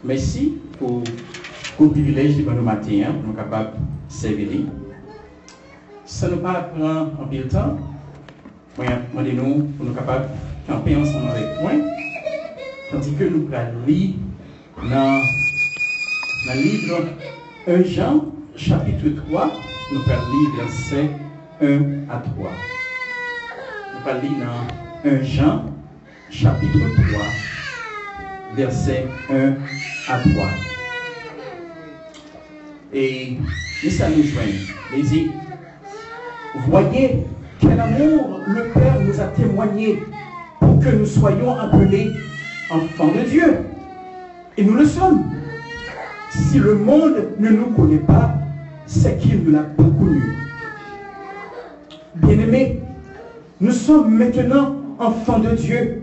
merci pour le privilège de nous matin, pour nous capables de servir. Ça ne pas prendre un peu de temps. Demandez-nous pour nous capables de camper ensemble avec moi. Tandis que nous allons lire dans le livre 1 Jean, chapitre 3, nous allons lire versets 1 à 3. Nous allons lire dans 1 Jean, chapitre 3, versets 1 à 3. Et ça nous joint. Il dit, voyez quel amour le Père nous a témoigné pour que nous soyons appelés enfants de Dieu. Et nous le sommes. Si le monde ne nous connaît pas, c'est qu'il ne l'a pas connu. Bien-aimés, nous sommes maintenant enfants de Dieu.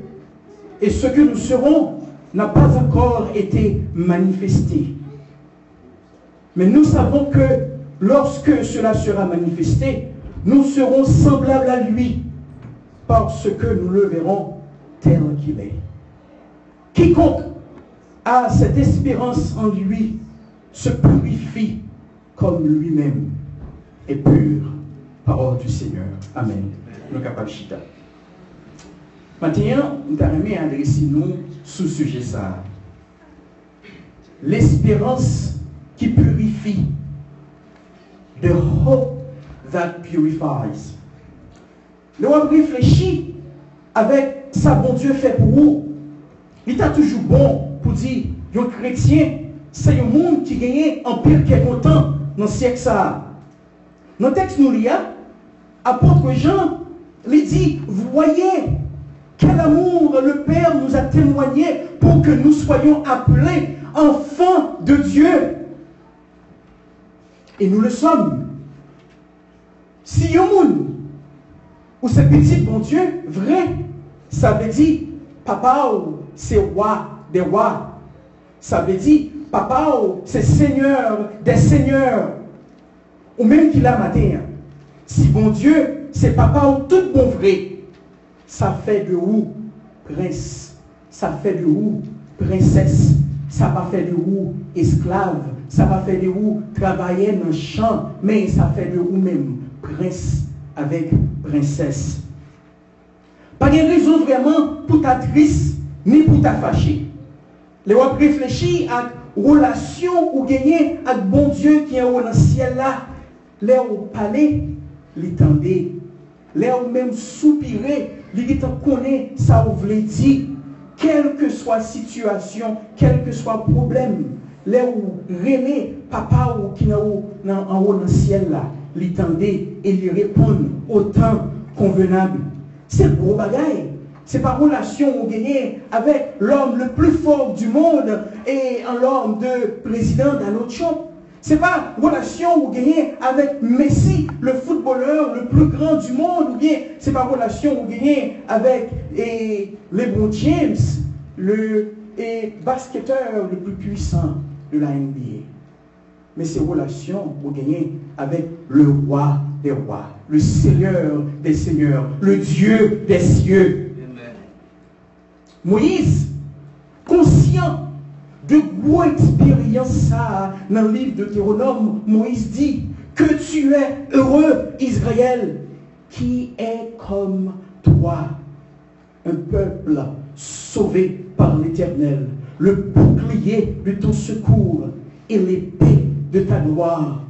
Et ce que nous serons n'a pas encore été manifesté. Mais nous savons que lorsque cela sera manifesté, nous serons semblables à lui, parce que nous le verrons tel qu'il est. Quiconque a cette espérance en lui se purifie comme lui-même est pur. Parole du Seigneur. Amen. Nous capables chita. Maintenant, nous allons adresser nous sous ce sujet ça. L'espérance qui purifie. The hope that purifies. Nous avons réfléchi avec ça, bon Dieu fait pour vous. Il est toujours bon pour dire, un chrétien, c'est un monde qui gagne en pire quelque temps dans le siècle ça. Dans le texte nous lit, apôtre Jean lui dit, vous voyez quel amour le Père nous a témoigné pour que nous soyons appelés enfants de Dieu. Et nous le sommes. Si un monde ou c'est petit bon Dieu, vrai, ça veut dire, papa, c'est roi des rois. Ça veut dire, papa, c'est seigneur des seigneurs. Ou même qu'il a matin. Si bon Dieu, c'est papa ou tout bon vrai, ça fait de vous prince. Ça fait de vous princesse. Ça va faire de vous esclave. Ça va faire de vous travailler dans le champ. Mais ça fait de vous-même prince avec princesse. Pas de raison vraiment pour ta triste ni pour ta fâcher. Les gens réfléchissent à la relation ou gagner avec bon Dieu qui est dans le ciel là. Les gens parlent, les tendez. Les gens même soupirer, les gens connaissent ça vous voulez dire. Quelle que soit la situation, quel que soit le problème, les gens relèvent papa ou qui est en haut dans le ciel là. Les tendez et lui répondent autant convenable. C'est le gros bagaille. C'est pas relation ou gagner avec l'homme le plus fort du monde et l'homme de président d'un autre champ. C'est pas relation ou gagner avec Messi, le footballeur le plus grand du monde, ou bien c'est pas relation ou gagner avec LeBron James, le basketteur le plus puissant de la NBA. Mais c'est relation ou gagner avec le roi des rois, le Seigneur des seigneurs, le Dieu des cieux. Amen. Moïse, conscient de gros expériences dans le livre de Deutéronome, Moïse dit que tu es heureux, Israël, qui est comme toi, un peuple sauvé par l'Éternel, le bouclier de ton secours et l'épée de ta gloire.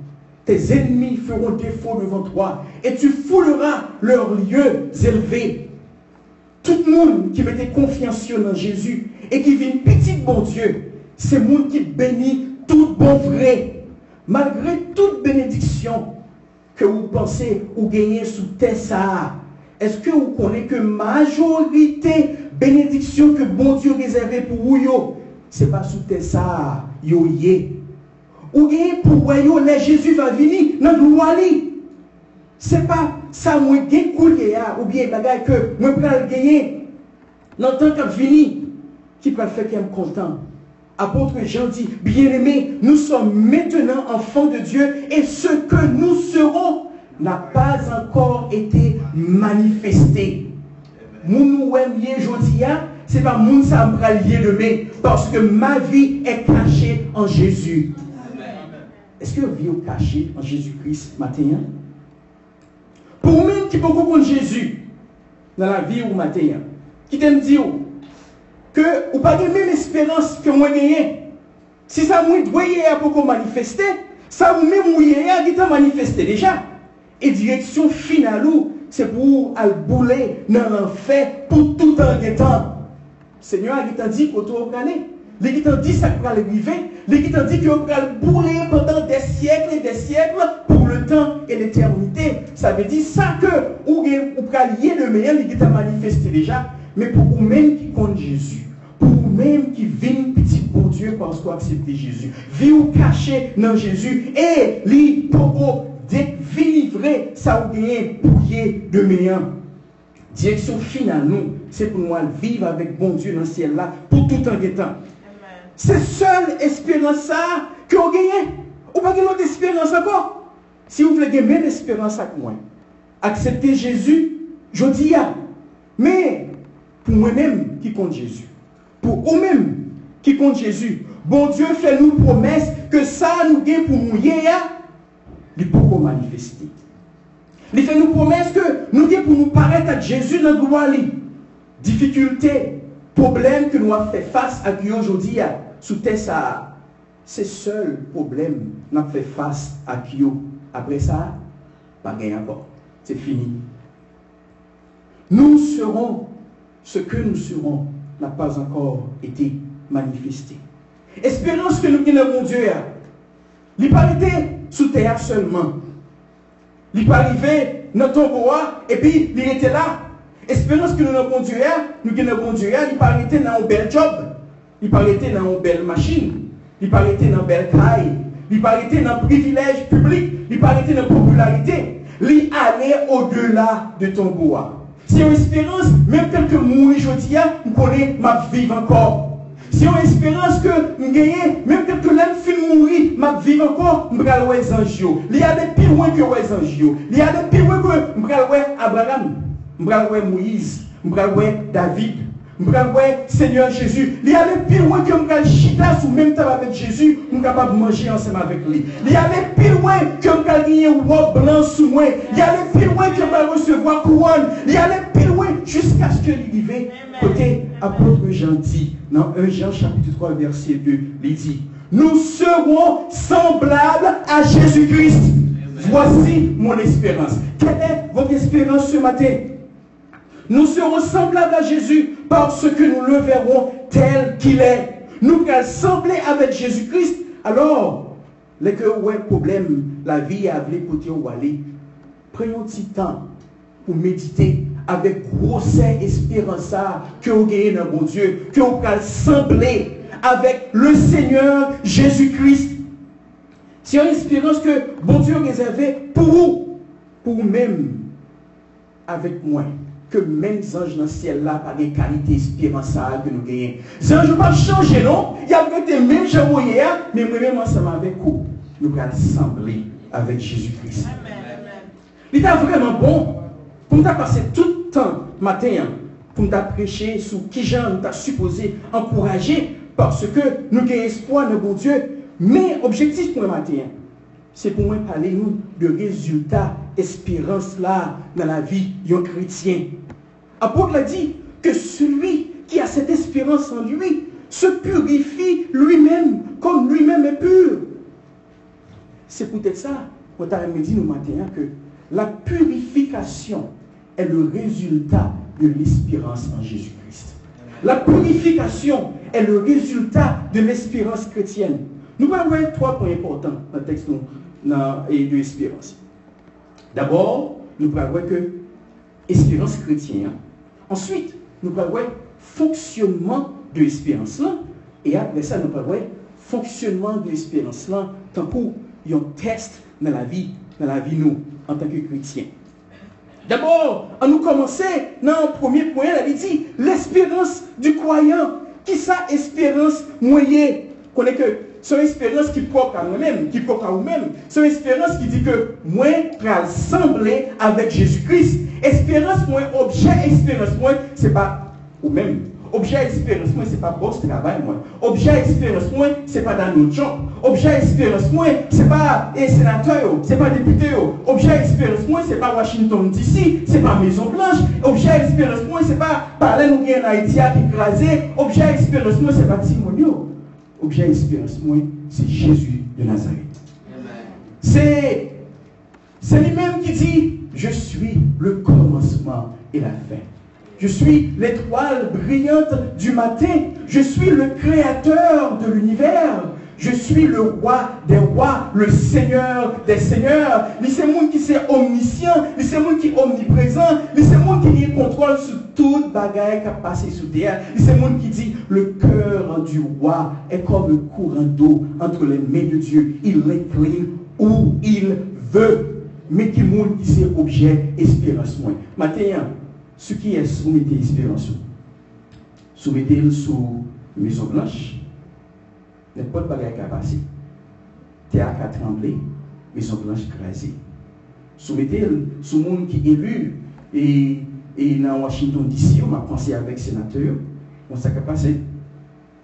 Tes ennemis feront défaut devant toi et tu fouleras leurs lieux élevés. Tout le monde qui mettait confiance dans Jésus et qui vit une petite bon Dieu, c'est le monde qui bénit tout bon vrai. Malgré toute bénédiction que vous pensez ou gagnez sous terre ça, est-ce que vous connaissez que majorité bénédiction que bon Dieu réservé pour vous, ce n'est pas sous terre ça, yo yé. Ou gagnez pour vous, là Jésus va venir dans le gloire. Ce n'est pas ça, moi, gagne couler, ou bien bagaille que moi, je vais gagner dans le temps qu'il venir, qui peut faire qu'il est content. Apôtre Jean dit, bien-aimés, nous sommes maintenant enfants de Dieu et ce que nous serons n'a pas encore été manifesté. Nous nous aimions aujourd'hui, c'est pas moun ça me lier demain, parce que ma vie est cachée en Jésus. Est-ce que vie est cachée en Jésus-Christ matin? Pour moi qui peut comprendre Jésus dans la vie ou matin, qui t'aime dire que ou pas de même espérance que moi gagné. Si ça m'a doyé à beaucoup manifester, ça même mouillé qui t'a manifesté déjà. Et direction finale c'est pour aller bouler dans l'enfer pour tout un temps. Seigneur il t'a dit pour tout aller. Il t'a dit ça pour aller arriver. Il t'a dit que vous allez bouler pendant des siècles et des siècles pour le temps et l'éternité. Ça veut dire ça que vous allez le meilleur, il t'a manifesté déjà. Mais pour vous-même qui compte Jésus, pour vous-même qui vient petit bon Dieu parce que vous acceptez Jésus, vous cachez dans Jésus et lui pour délivrer ça vous gagnez bouillé de meilleur. Direction finale, nous, c'est pour nous vivre avec bon Dieu dans le ciel là pour tout un temps. C'est seule espérance ça que vous gagnez. Ou pas une autre espérance encore. Si vous voulez gagner même espérance avec moi, acceptez Jésus, je dis ya. Mais pour moi-même qui compte Jésus, pour vous-même qui compte Jésus, bon Dieu fait nous promesse que ça nous gagne pour nous il peut manifester. Il fait nous promesse que nous gagne pour nous paraître à Jésus dans le gloire. Difficulté, problème que nous avons fait face à Dieu aujourd'hui, sous ça, c'est seul problème nous avons fait face à Dieu. Après ça, pas gagné encore. C'est fini. Nous serons ce que nous serons n'a pas encore été manifesté. Espérance que nous avons mon Dieu, il n'est pas arrivé sous terre seulement. Il n'est pas arrivé dans ton bois et puis il était là. Espérance que nous avons Dieu, il n'est pas arrivé dans un bel job, il n'est pas arrivé dans une belle machine, il n'est pas arrivé dans une belle caille, il n'est pas arrivé dans un privilège public, il n'est pas arrivé dans la popularité. Il allait au-delà de ton bois. Si on espérance, même quelques mois aujourd'hui, nous connaissons ma vie encore. Si on espérance que nous gagnons, même quelques l'âme fin mourir, ma vie encore, nous allons les anges. Il y a des plus loin que les anges. Il y a des plus loin que nous allons Abraham, nous allons Moïse, nous allons David, nous allons Seigneur Jésus. Il y a des plus loin que nous allons chita sous même temps avec Jésus, nous sommes capables de manger ensemble avec lui. Il y a des plus loin que nous allons gagner une robe blanche sous moi. Il y a des plus loin que nous allons recevoir couronne. Il y a des plus loin jusqu'à ce que l'arrivée. Côté apôtre Jean dit, dans 1 Jean chapitre 3 verset 2, il dit, nous serons semblables à Jésus-Christ. Voici mon espérance. Quelle est votre espérance ce matin? Nous serons semblables à Jésus parce que nous le verrons tel qu'il est. Nous allons sembler avec Jésus-Christ. Alors, les que ouais problème, la vie a appelé côté où aller. Prenons un petit temps pour méditer avec grosse espérance que vous gagnez dans mon Dieu, que vous allez sembler avec le Seigneur Jésus-Christ. C'est une espérance que bon Dieu a réservée pour vous, pour vous-même, avec moi. Que même les anges dans le ciel là, par des qualités espérance que nous gagnons. Les anges ne vont pas changer, non? Il y a peut-être les mêmes gens hier, mais moi-même ensemble avec vous, nous allons sembler avec Jésus-Christ. Il est vraiment bon. Pour nous passer tout le temps matin, pour nous prêcher sur qui gens nous a supposé encourager, parce que nous avons espoir dans bon Dieu. Mais l'objectif pour le matin, c'est pour moi parler nous de résultats, espérance là dans la vie d'un chrétien. L'apôtre a dit que celui qui a cette espérance en lui se purifie lui-même comme lui-même est pur. C'est peut-être ça qu'on t'a dit nous matin que la purification est le résultat de l'espérance en Jésus-Christ. La purification est le résultat de l'espérance chrétienne. Nous allons voir 3 points importants dans le texte de l'espérance. D'abord, nous allons voir que espérance chrétienne. Ensuite, nous allons voir fonctionnement de l'espérance là. Et après ça, nous allons voir fonctionnement de l'espérance là, tant pour un test dans la vie nous, en tant que chrétiens. D'abord, on nous commencer dans le premier point, elle dit l'espérance du croyant. Qui ça, espérance moyenne? Qu'on est que c'est une espérance qui propre à nous-mêmes, qui propre à nous-mêmes. C'est une espérance qui dit que moi, je sembler avec Jésus-Christ. Espérance, moi, objet, espérance, moi, c'est pas ou même. Objet espérance, moi, c'est pas boss travail, moi. Objet espérance, moi, c'est pas dans notre job. Objet espérance, moi, c'est pas sénateur, c'est pas député. Objet espérance, moi, c'est pas Washington DC, c'est pas Maison Blanche. Objet espérance, moi, c'est pas parler nous bien en Haïti qui écrasé. Objet espérance, moi, c'est pas Timonio. Objet espérance, moi, c'est Jésus de Nazareth. C'est lui-même qui dit, je suis le commencement et la fin. Je suis l'étoile brillante du matin. Je suis le créateur de l'univers. Je suis le roi des rois, le seigneur des seigneurs. C'est moi qui est omniscient, c'est moi qui est omniprésent, c'est moi qui est contrôle sur toute bagaille qui a passé sous terre. C'est moi qui dit, le cœur du roi est comme un courant d'eau entre les mains de Dieu. Il l'incline où il veut. Mais qui monde qui c'est objet espérance moins. Maintenant, ce qui est soumettez espérance, soumettez-le sous Maison Blanche. N'importe quoi qui a passé. Théâtre a tremblé, Maison Blanche crasée. Soumettez-le sous monde qui est élu et dans Washington DC, on a pensé avec sénateur, on s'est passé.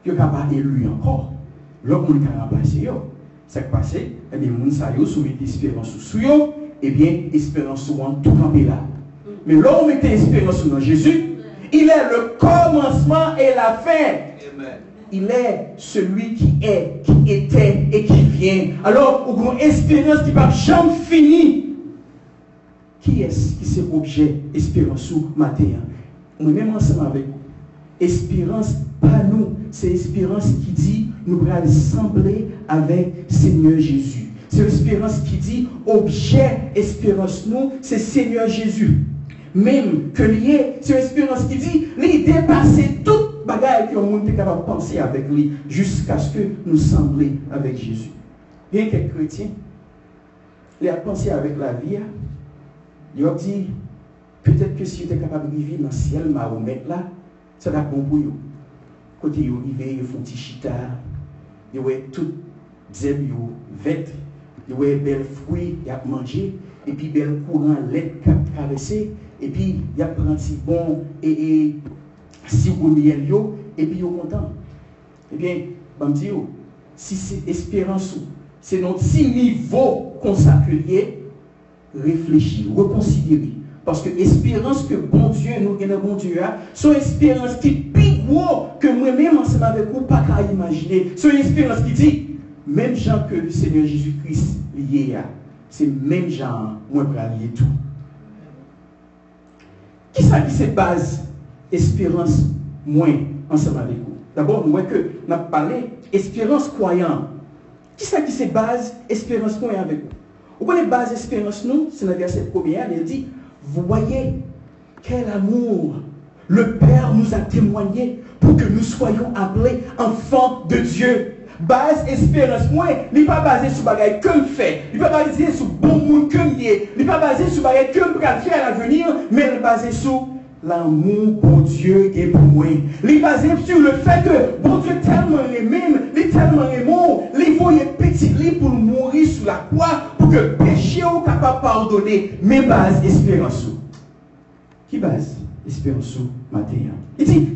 Il n'y a pas élu encore. L'autre monde qui a passé, ça qui passé, et bien, les gens soumettent espérance sous eux, et bien, espérance sous tout campé là. Mais là, on mettait espérance dans Jésus, il est le commencement et la fin. Amen. Il est celui qui est, qui était et qui vient. Alors, on a une espérance qui ne va jamais finir. Qui est-ce qui c'est objet espérance sous matin? Moi-même ensemble avec vous. Espérance, pas nous. C'est espérance qui dit, nous allons sembler avec Seigneur Jésus. C'est l'espérance qui dit, objet espérance nous, c'est Seigneur Jésus. Même que lié, c'est l'espérance qui dit, lui dépasser toute bagaille que le monde est capable de penser avec lui, jusqu'à ce que nous semblions avec Jésus. Bien que chrétien, il a pensé avec la vie, il a dit, peut-être que si il était capable de vivre dans le ciel, Mahomet là, ça va bon pour eux. Côté ils arrivent, ils font petit chita, ils ont tout zèbre, ils vêtent, ils ont belles fruits, ils ont mangé, et puis bel courant lait traversé, et puis il y a pris si bon et si vous miel et puis ils sont contents. Eh bien, je me dis, si c'est espérance, c'est notre si niveau consacré, réfléchir, reconsidérer. Parce que l'espérance que bon Dieu, nous gagnons bon Dieu, c'est une espérance qui est plus gros que moi-même ensemble avec vous, pas qu'à imaginer. C'est une espérance qui dit, même gens que le Seigneur Jésus-Christ lié à, c'est même gens, moi, pour lier tout. Qui ça qui se base espérance moins ensemble avec vous? D'abord, moi que nous avons parlé espérance croyant. Qui ça qui se base espérance moins avec vous? Vous connaissez base espérance nous? C'est dans le verset 1er, il dit, vous voyez quel amour le Père nous a témoigné pour que nous soyons appelés enfants de Dieu. Base espérance, moi, il n'est pas basé sur ce que je fais, il n'est pas basé sur bon monde que je suis, il n'est pas basé sur ce que je peux faire à l'avenir, mais il est basé sur l'amour pour Dieu et pour moi. Il est basé sur le fait que bon Dieu tellement aimé, il est tellement aimant, il voyait petit pour mourir sur la croix pour que le péché soit capable de pardonner. Mais base espérance. Qui base espérance matin? Il dit,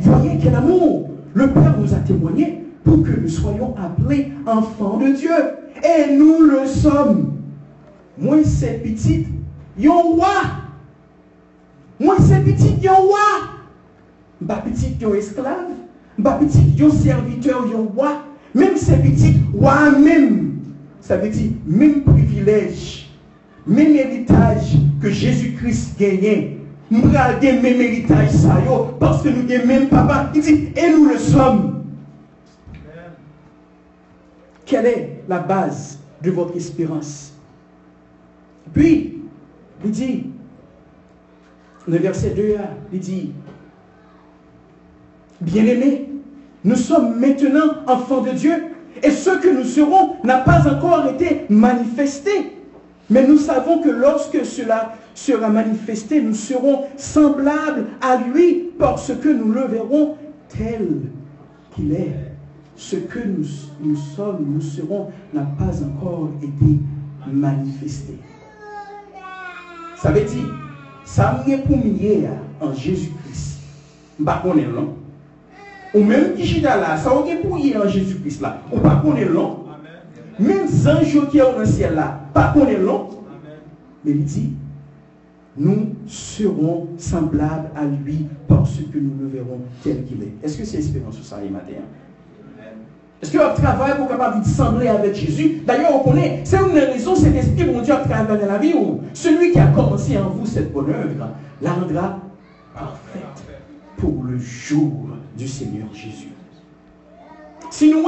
voyez quel amour le Père nous a témoigné pour que nous soyons appelés enfants de Dieu. Et nous le sommes. Moi, c'est petit, yon roi. Moi, c'est petit, yon roi. Ba petit, yon esclave. Ba petit, yon serviteur, yon roi. Même c'est petit, roi même. Ça veut dire, même privilège, même héritage que Jésus-Christ gagnait. Nous avons le même héritage, ça, parce que nous avons le même papa. Il dit, et nous le sommes. Quelle est la base de votre espérance? Puis, il dit, le verset 2, il dit, bien-aimés, nous sommes maintenant enfants de Dieu, et ce que nous serons n'a pas encore été manifesté. Mais nous savons que lorsque cela sera manifesté, nous serons semblables à lui, parce que nous le verrons tel qu'il est. Ce que nous sommes, nous serons, n'a pas encore été manifesté. Ça veut dire, ça m'est pour mieux en Jésus-Christ. Je ne sais pas, ou même qui chita là, ça on est pour y en Jésus-Christ là, on pas connaît long. Même sans jour qui est dans le ciel là, pas connaît long. Mais il dit, nous serons semblables à lui parce que nous le verrons tel qu'il est. Est-ce que c'est espérance sur ça, les matins? Est-ce que votre travail pour capable de sembler avec Jésus? D'ailleurs, on connaît, c'est une raison, cet esprit, mon Dieu, qui travaille dans la vie, où celui qui a commencé en vous cette bonne œuvre, la rendra parfaite pour le jour du Seigneur Jésus. Si nous,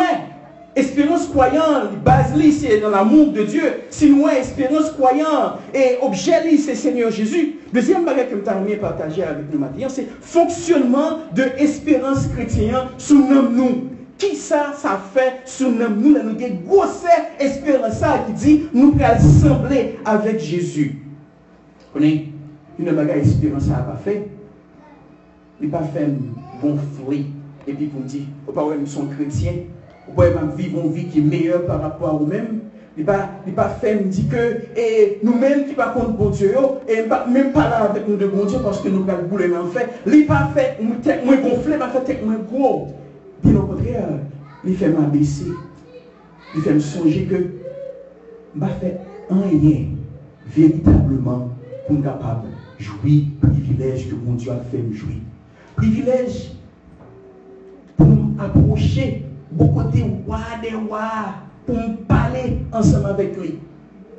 espérance croyant, base c'est dans l'amour de Dieu, si nous, espérance croyant et objet, c'est Seigneur Jésus. Deuxième bagage que je t'ai partagé avec nous matin, c'est fonctionnement de espérance chrétienne sous nous. Qui ça fait sous nous? Nous avons une grosse espérance qui dit nous allons sembler avec Jésus. Vous connaissez, une bagage espérance n'a pas fait. Il n'a pas fait gonfler. Et puis pour me dire, vous ne pouvez pas être chrétien, vous pouvez même vivre une vie qui est meilleure par rapport à vous-même. Il n'a pas fait me dire que nous-mêmes qui ne pas contre bon Dieu, et même pas là avec nous de bon Dieu parce que nous avons boulé en fait. Il n'a pas fait moins gonfler, il n'a pas fait moins gros. Bien au contraire, il fait m'abaisser. Il fait me songer que je ne fais rien véritablement pour me capable de jouir privilège que mon Dieu a fait me jouir. Privilège pour m'approcher beaucoup de rois, pour me parler ensemble avec lui.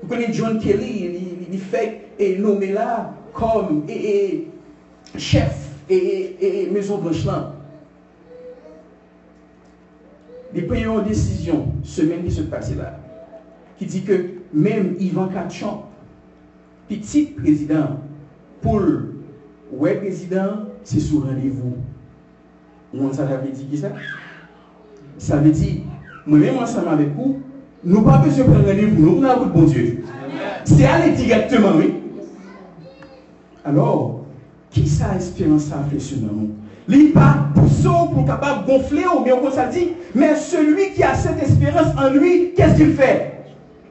Vous connaissez John Kelly, il fait nommé là comme chef et Maison Blanche là. Il prend une décision, semaine qui se passe là, qui dit que même Yvan Kachan, petit président, pour le président, c'est sous rendez-vous. Ça veut dire qui ça? Ça veut dire, moi-même ensemble avec vous, nous n'avons pas besoin de prendre rendez-vous, nous avons le bon Dieu. C'est aller directement, oui. Alors, qui ça espérance a fait sur nous? Il n'est pas poussé pour capable de gonfler, mais on ça dit, mais celui qui a cette espérance en lui, qu'est-ce qu'il fait?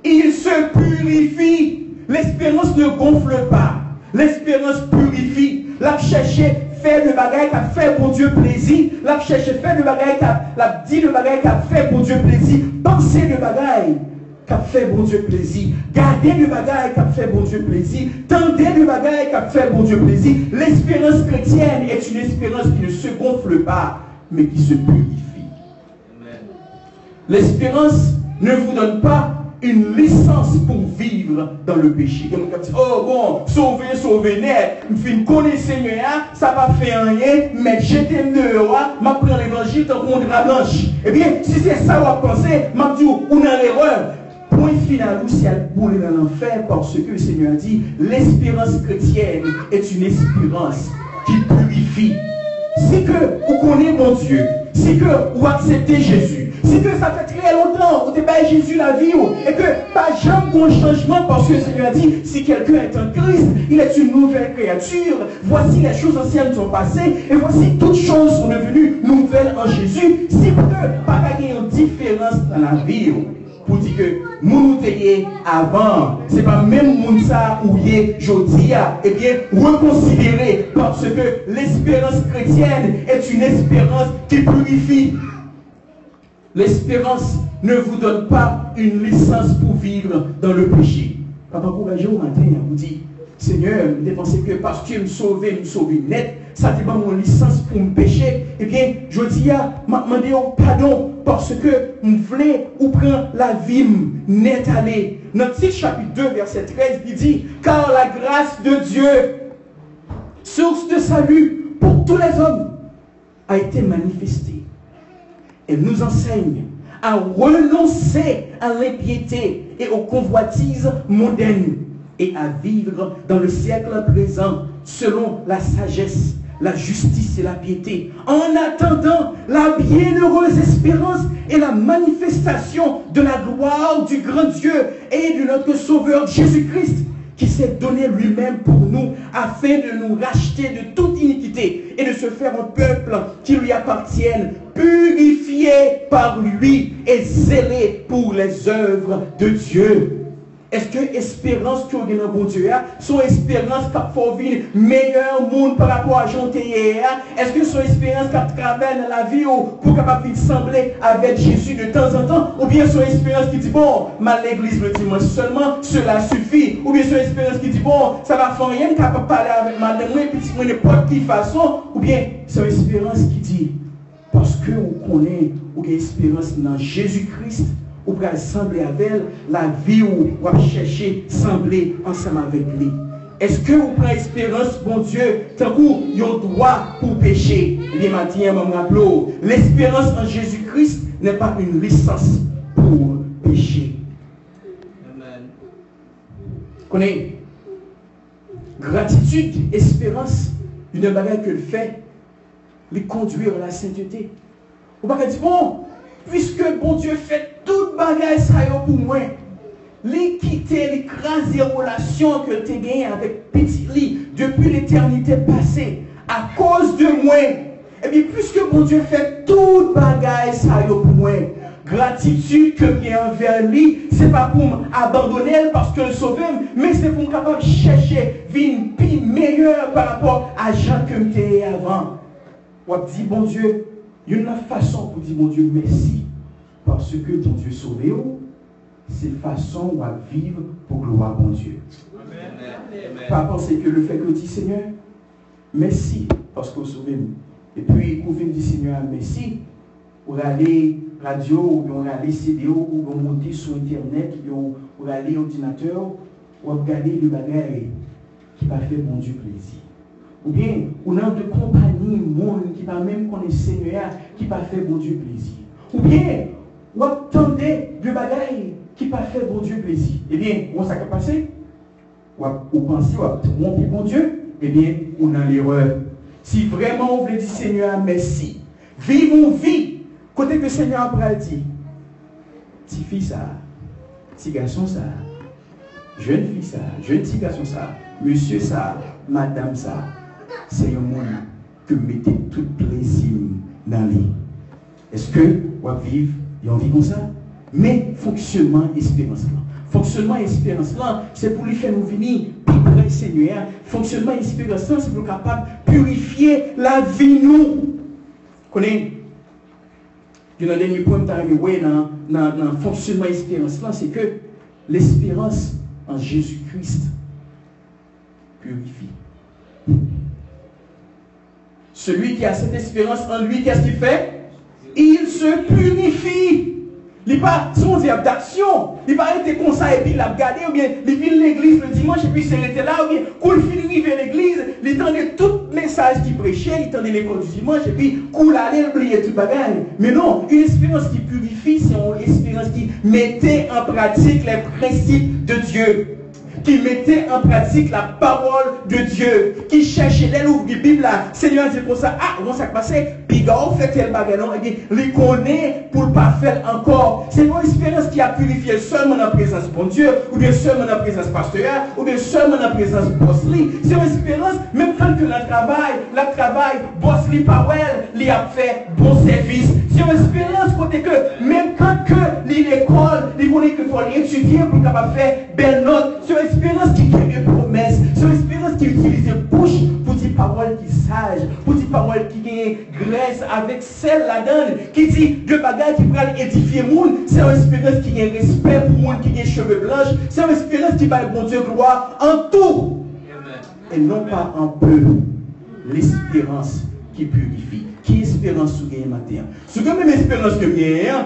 Il se purifie. L'espérance ne gonfle pas. L'espérance purifie. La chercher, faire le bagage qui a fait pour Dieu plaisir. La chercher, faire le bagage qui a dit le bagage qui a fait pour Dieu plaisir. Penser le bagage qui a fait pour Dieu plaisir. Garder le bagage qui a fait pour Dieu plaisir. Tendez le bagage qui a fait pour Dieu plaisir. L'espérance chrétienne est une espérance qui ne se gonfle pas, mais qui se purifie. L'espérance ne vous donne pas une licence pour vivre dans le péché. Oh bon, sauver net, je connais le Seigneur, ça va faire rien, mais j'étais dehors, je prends l'évangile tant qu'on est la blanche. Eh bien, si c'est ça que vous pensez, je dis, on a l'erreur. Point final, ou si elle boule dans l'enfer, parce que le Seigneur a dit, l'espérance chrétienne est une espérance qui purifie. Si que vous connaissez mon Dieu, si que vous acceptez Jésus, si que ça fait très longtemps, vous avez Jésus la vie, et que pas jamais de changement, parce que le Seigneur a dit, si quelqu'un est en Christ, il est une nouvelle créature. Voici les choses anciennes sont passées, et voici toutes choses sont devenues nouvelles en Jésus. Si vous ne pas gagner une différence dans la vie, pour dire que nous avant, ce n'est pas même Mounsa ou Jodia, eh bien, reconsidérer parce que l'espérance chrétienne est une espérance qui purifie. L'espérance ne vous donne pas une licence pour vivre dans le péché. Papa, courageux au matin, vous dit, Seigneur, je pense que parce que me sauver net, ça te donne mon licence pour me pécher. Eh bien, je dis, m'a demandé pardon parce que je voulais ou prendre la vie net aller. Notre titre chapitre 2, verset 13, il dit, car la grâce de Dieu, source de salut pour tous les hommes, a été manifestée. Elle nous enseigne à renoncer à l'impiété et aux convoitises mondaines et à vivre dans le siècle présent selon la sagesse, la justice et la piété, en attendant la bienheureuse espérance et la manifestation de la gloire du grand Dieu et de notre Sauveur Jésus-Christ, qui s'est donné lui-même pour nous afin de nous racheter de toute iniquité et de se faire un peuple qui lui appartienne, purifié par lui et zélé pour les œuvres de Dieu. Est-ce que l'espérance que vous avez dans bon Dieu, son espérance qui faut vivre meilleur monde par rapport à Jean-Théier? Est-ce que son espérance qui travaille dans la vie pour capable sembler avec Jésus de temps en temps? Ou bien son espérance qui dit, bon, mal l'église le dimanche seulement, cela suffit? Ou bien son espérance qui dit, bon, ça va faire rien, capable de parler avec madame, petit moi n'importe quelle façon? Ou bien son espérance qui dit, parce que on connaît, ou une espérance dans Jésus-Christ, ou pour sembler avec elle, la vie où on va chercher, sembler ensemble avec lui. Est-ce que vous prenez espérance, bon Dieu, tant que vous avez droit pour pécher? Eh bien, maintenant, je me rappelle, l'espérance en Jésus-Christ n'est pas une licence pour pécher. Amen. Connaissez, gratitude, espérance, une bagarre que le fait, les conduire à la sainteté. Vous ne pouvez pas dire, bon, puisque bon Dieu fait toute bagaille ça pour moi, les quitter, les écraser les relations que tu as gagnées avec petit lit depuis l'éternité passée, à cause de moi, et bien puisque bon Dieu fait toute bagaille ça pour moi, gratitude que bien envers lui, c'est pas pour m'abandonner parce que le sauver, mais c'est pour me capable chercher une vie meilleure par rapport à Jean que j'étais avant. On dit bon Dieu, il y a une façon pour dire mon Dieu merci. Parce que ton Dieu sauvé, c'est façon où à vivre pour gloire mon Dieu. Amen. Pas penser que le fait que dit Seigneur, merci parce que vous sauvez. Et puis, vous venez dire Seigneur, merci. Pour aller radio, ou pour aller CD, ou pour monter sur Internet, ou pour aller ordinateur, ou regarder le bagage qui va faire mon Dieu plaisir. Ou bien, on a de compagnie, monde qui va même connaître Seigneur, qui va faire mon Dieu plaisir. Ou bien, ou attendez de bagaille qui va faire bon Dieu plaisir. Eh bien, où ça va passer? Ou pensez, ou tromper bon Dieu? Eh bien, on a l'erreur. Si vraiment on veut dire Seigneur, merci. Vivons vie. Côté que le Seigneur après dit, petit fille ça, petit garçon ça, jeune fille ça, jeune petit garçon ça, monsieur ça, madame ça, c'est un monde que mettez tout plaisir dans lui. Est-ce que on va vivre et on vit comme ça? Mais fonctionnement espérance là. Fonctionnement espérance là, c'est pour lui faire nous venir plus près Seigneur. Fonctionnement espérance là, c'est pour capable de purifier la vie nous. Connaissez? Le dernier point que dans le fonctionnement espérance là, c'est que l'espérance en Jésus-Christ purifie. Celui qui a cette espérance en lui, qu'est-ce qu'il fait? Il se purifie. Il n'est pas son diable d'action. Il va être comme ça et puis il a regardé, ou bien il vient l'église le dimanche et puis il s'est là, ou bien quand il finit à l'église, il entendait tout message qu'il prêchait, il entendait l'école du dimanche et puis il allait oublier tout le bagage. Mais non, une espérance qui purifie, c'est une espérance qui mettait en pratique les principes de Dieu. Qui mettait en pratique la parole de Dieu, qui cherchait les ouvre la Bible là, Seigneur dit comme ça, ah, comment ça passait, puis on fait tel bagage, et bien, les connaît pour ne pas faire encore. C'est une espérance qui a purifié seulement dans la présence de bon Dieu, ou bien seulement dans la présence pasteur, ou bien seulement dans la présence de Bossli. C'est une espérance, même quand que le travail, Bossli Powell, il a fait bon service. C'est une espérance côté que, même quand que l'école, il voulait qu'il faut étudier pour capable faire belle note. C'est une espérance qui crée des promesses. C'est une espérance qui utilise des bouches pour dire paroles qui sage, pour dire paroles qui gagnent graisse avec celle là-dedans, qui dit de bagages qui pourraient édifier le monde. C'est une espérance qui gagne respect pour le monde qui gagne cheveux blancs. C'est une espérance qui va bon Dieu gloire en tout. Et non pas en peu. L'espérance qui purifie. Qui espérance sous gagne matin? Ce que même espérance que gagne,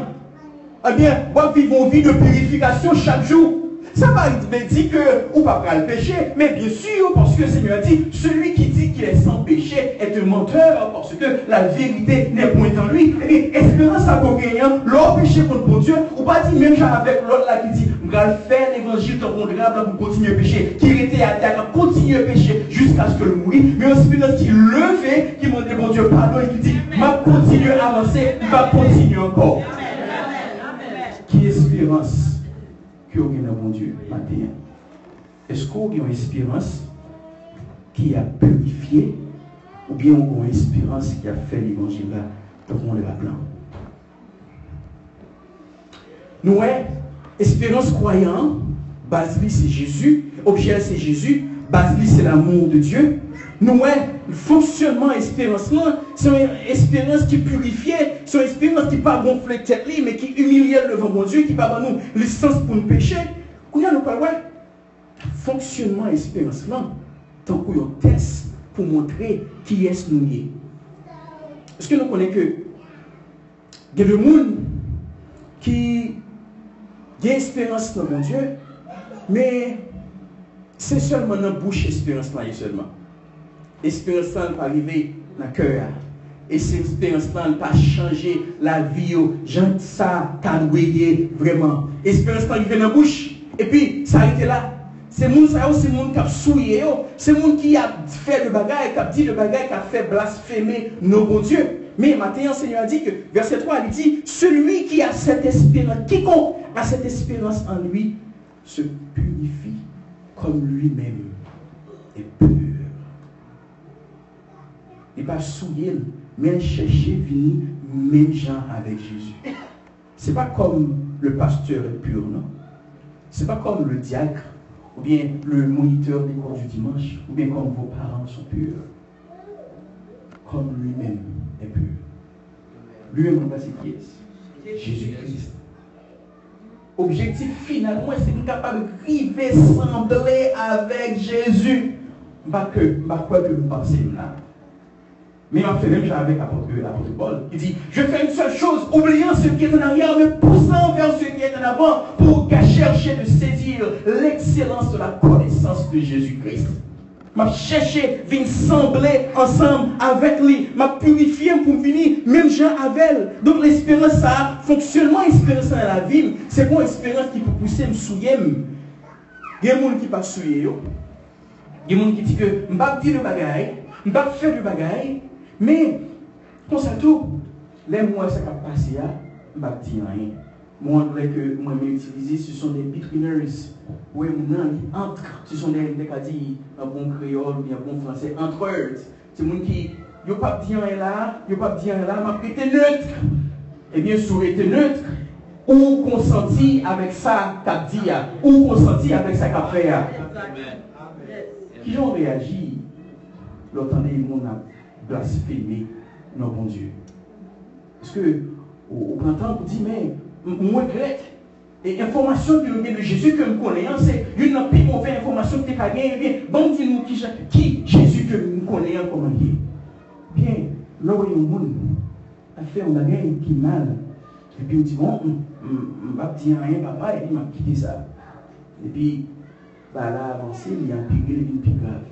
eh bien, nous vivons une vie de purification chaque jour. Ça va dire que on ne va pas le péché, mais bien sûr, parce que le Seigneur a dit, celui qui dit qu'il est sans péché est un menteur, parce que la vérité n'est point en lui. Et espérance à vos gagnants, leur péché contre mon Dieu, ou pas dire même avec l'autre là qui dit, on va faire l'évangile ton pour continuer à pécher, qui était à terre, continuer à pécher jusqu'à ce que le mourir, mais un espérance qui levé, qui demande mon Dieu pardon, et qui dit, va continuer à avancer, va continuer encore. Qui espérance que vous avez bon Dieu matin? Est-ce que vous avez une espérance qui a purifié ou bien vous avez une espérance qui a fait l'évangile là pour qu'on le plan? Nous, espérance croyant, base c'est Jésus, objet c'est Jésus, base c'est l'amour de Dieu. Nous, le fonctionnement espérance là, c'est une espérance qui purifie, c'est une espérance qui pas gonfler tête mais qui humilie devant mon Dieu, qui pas nous licence pour nous pécher. Qu'on a nous pas fonctionnement espérance là, tant qu'on test pour montrer qui est nous. Est-ce que nous connaissons que il y a des gens qui ont espérance dans mon Dieu, mais c'est seulement dans la bouche espérance là seulement. Espérance là pas arriver dans le cœur. Et cette espérance là ne pas changer la vie. J'aime ça, t'envoyer vraiment. Espérance là arriver dans la bouche. Et puis, ça arrête là. C'est le monde qui a souillé, c'est le monde qui a fait le bagage, qui a dit le bagage, qui a fait blasphémer nos bons dieux. Mais maintenant, le Seigneur a dit que, verset 3, il dit, celui qui a cette espérance, quiconque a cette espérance en lui, se purifie comme lui-même est pur. Il va souiller, mais chercher venir même gens avec Jésus. Ce n'est pas comme le pasteur est pur, non? Ce n'est pas comme le diacre, ou bien le moniteur des cours du dimanche, ou bien comme vos parents sont purs. Comme lui-même est pur. Lui-même, c'est qui est Jésus-Christ. Objectif finalement, c'est d'être capable de ressembler avec Jésus. Pas quoi que vous pensez là. Mais on fait même chose avec l'apôtre Paul. Il dit, je fais une seule chose, oubliant ce qui est en arrière, me poussant vers ce qui est en avant, pour chercher de saisir l'excellence de la connaissance de Jésus-Christ. M'a cherché, vient sembler ensemble avec lui, m'a purifié pour venir, même Jean avec. Donc l'espérance, ça, fonctionnement espérance dans la vie, c'est bon espérance qui peut pousser me souiller. Il y a des gens qui ne pas souiller. Il y a des gens qui disent que je ne vais pas dire le bagaille, je ne vais pas faire du bagaille. Mais, comme ça tout, les mois ça va passer, je ne vais pas dire rien. Moi, que moi utiliser, ce sont des bitwinners. Oui, ils entrent. Ce sont des dit un bon créole ou bien un bon français, entre eux. C'est des gens qui ne pas dire rien là, ils ne pas dire rien là, m'a été neutre. Eh bien, si vous êtes neutre, ou consenti avec ça qu'a dit, ou consenti avec ça qu'a fait. Qui ont réagi, l'entendez, ils m'ont blasphémé non bon Dieu. Parce que, au printemps, vous dites, mais, moi, regrette. Et l'information que nous avons de Jésus que nous connaissons, c'est une des plus mauvaises informations que tu as gagnées. Bon, dis-nous qui Jésus que nous connaissons comment il est. Bien, là où il y a un monde, a fait un bagage qui est mal. Et puis, on dit, bon, je ne vais pas dire rien, papa, et puis, il m'a quitté ça. Et puis, bah, là, avancé, il y a un pire, une plus grave.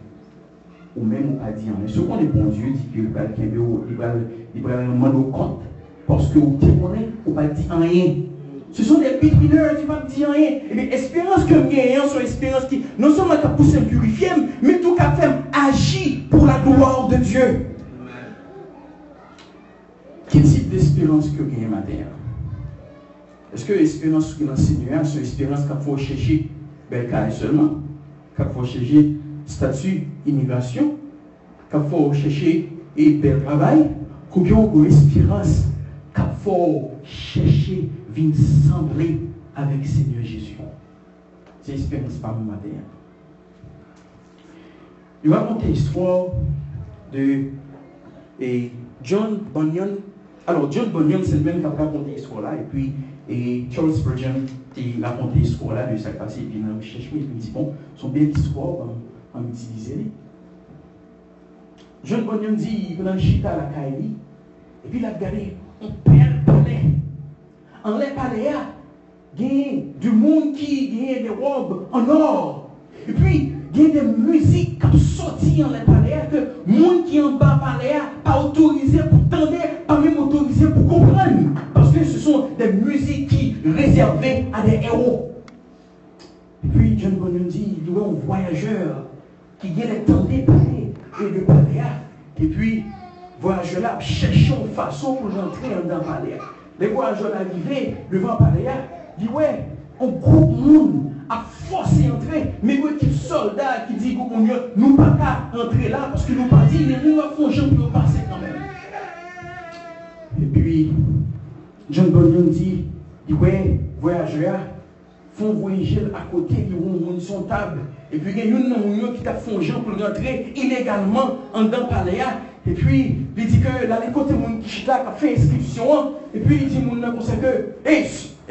Ou même, on va dire, mais ce qu'on est bon Dieu dit qu'il va demander au compte. Parce que vous témoignez, on ne va pas dire rien. Ce sont des bitwinners qui ne vont pas dire rien. Et bien, l'espérance que nous gagnons, c'est une espérance qui, non seulement qui a poussé à purifier, mais tout qu'à faire agir pour la gloire de Dieu. Quel type d'espérance que vous gagnez matin? Est-ce que l'espérance que dans le Seigneur, c'est une espérance qu'il faut chercher bel cas seulement, qu'il faut chercher statut, immigration, qu'il faut chercher et bel travail, qu'il y a une espérance qu'il faut chercher, venir sembler avec le Seigneur Jésus. C'est l'espérance par le matin. Je vais raconter l'histoire de John Bunyan. Alors, John Bunyan, c'est le même qui a raconté l'histoire-là, et puis Charles Spurgeon a raconté l'histoire-là de sa passé, et puis dans le recherche, il me dit, bon, son belle histoire, on va utiliser. John Bunyan dit, il va dans le chita à la Kaili, et puis il a regardé, on perd le palais. En les palais, il y a du monde qui a des robes en or, et puis il y a des musiques qui sont sorties en les palais, que le monde qui est en bas palais pas autorisé pour tendre, pas même autorisé pour comprendre. Parce que ce sont des musiques qui réservées à des héros. Et puis John Bunyan dit, il y a un voyageur qui vient tendre palais et le palais. Et puis, voyageur là cherchent une façon pour rentrer dans le palais. Les voyageurs arrivés devant le palais, disent, ouais, un groupe de monde a forcé d'entrer, mais il y a des soldats qui disent, nous ne pouvons pas entrer là parce que nous ne pouvons pas dire, mais nous avons gens pour passer quand même. Et puis, John Bunyan dit, ouais, voyageurs, font voyager à côté, ils ont son table. Et puis, il y a une qui t'a fongé pour rentrer illégalement en dans le palais. Et puis, il dit que là, les côtés qui chita, qui a fait inscription. Et puis, il dit comme ça que, hey,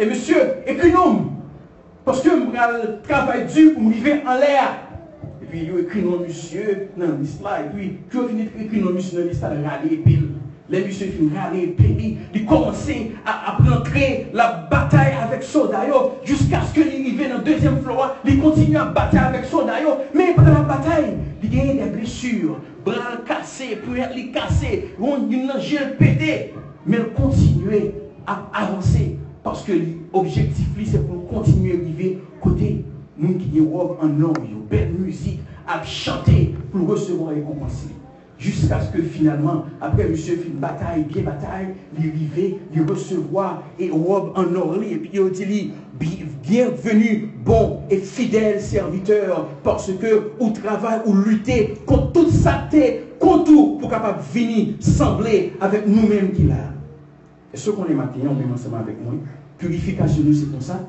monsieur, écris-nous. Parce que je travaille dur pour me vivre en l'air. Et puis, il écrit non, monsieur, dans la liste là. Et puis, quand il écrit non, monsieur, dans la liste là, il a râlé pile. Les messieurs finissent râler pile. Ils commencent à rentrer la bataille avec Sodayo jusqu'à ce qu'il arrive dans le deuxième floor. Ils continuent à battre avec Sodayo. Mais pendant la bataille, il y a des blessures, bras cassés, poignets cassés, une gel pété. Mais ils continuent à avancer. Parce que l'objectif, c'est pour continuer à arriver côté nous qui robe en or, belle musique, à chanter pour recevoir les récompenses. Jusqu'à ce que finalement, après monsieur fait une bataille, il arrive, il recevoir et robe en or. Et puis il dit, bienvenue, bon et fidèle serviteur, parce que au travail, ou lutter contre toute saleté, contre tout, pour capable venir sembler avec nous-mêmes qu'il a. Et ce qu'on est matin, on est ensemble avec moi. Purification, nous, c'est comme ça.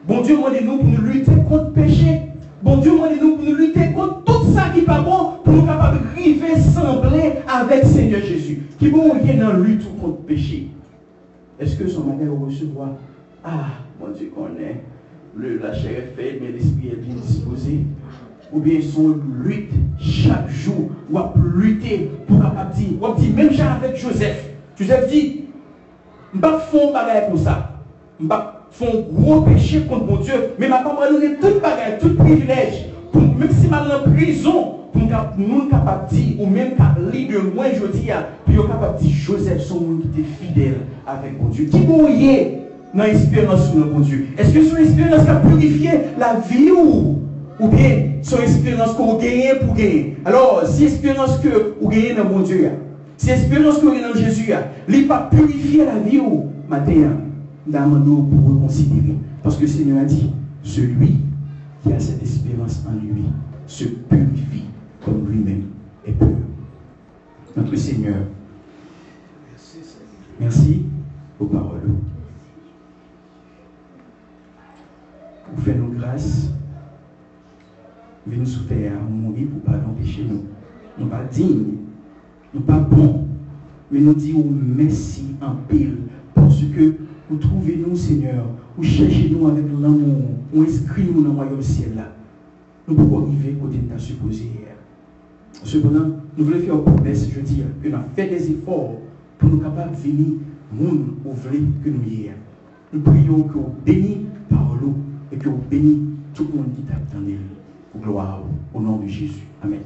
Bon Dieu, demandez-nous pour nous lutter contre le péché. Bon Dieu, demandez-nous pour nous lutter contre tout ça qui n'est pas bon, pour nous capables de river, sembler avec Seigneur Jésus. Qui bon, on est dans la lutte contre le péché. Est-ce que son matin va recevoir? Ah, bon Dieu, qu'on est. La chair est faite, mais l'esprit est bien disposé. Ou bien son lutte chaque jour, ou à lutter pour capable dire, ou à dire, même avec Joseph. Joseph dit, je ne vais pas faire un bagage pour ça. Je ne vais pas faire un gros péché contre mon Dieu. Mais je ne vais pas donner tout bagage, tout privilège. Même si je suis en prison, pour nous capable de dire, ou même capable de moi, je dis, puis capable de dire, Joseph, son monde qui était fidèle avec mon Dieu. Qui mouillait dans l'espérance sur mon Dieu? Est-ce que son espérance qui a purifié la vie ou bien son espérance qu'on gagne pour gagner? Alors, si l'espérance que vous gagnez dans mon Dieu, si l'espérance que vous gagnez dans Jésus, il n'a pas purifié la vie ou matin, nous pour reconsidérer. Parce que le Seigneur a dit, celui qui a cette espérance en lui se purifie comme lui-même est pur. Notre Seigneur, merci aux paroles. Vous faites nos grâces. Venez nous souffrir à mourir pour pardon péché nous. Nous ne sommes pas dignes, nous ne sommes pas bons, mais nous disons merci en pile parce que vous trouvez nous, Seigneur, vous cherchez nous avec l'amour, vous inscrivez nous dans le royaume ciel là. Nous pouvons arriver côté de ta supposée hier. Cependant, nous voulons faire une promesse, je dis, que nous avons fait des efforts pour nous capables de venir, monde ouvrir que nous hier. Nous prions que vous bénissez par l'eau et que vous bénissez tout le monde qui tape dans les gloire au nom de Jésus. Amen.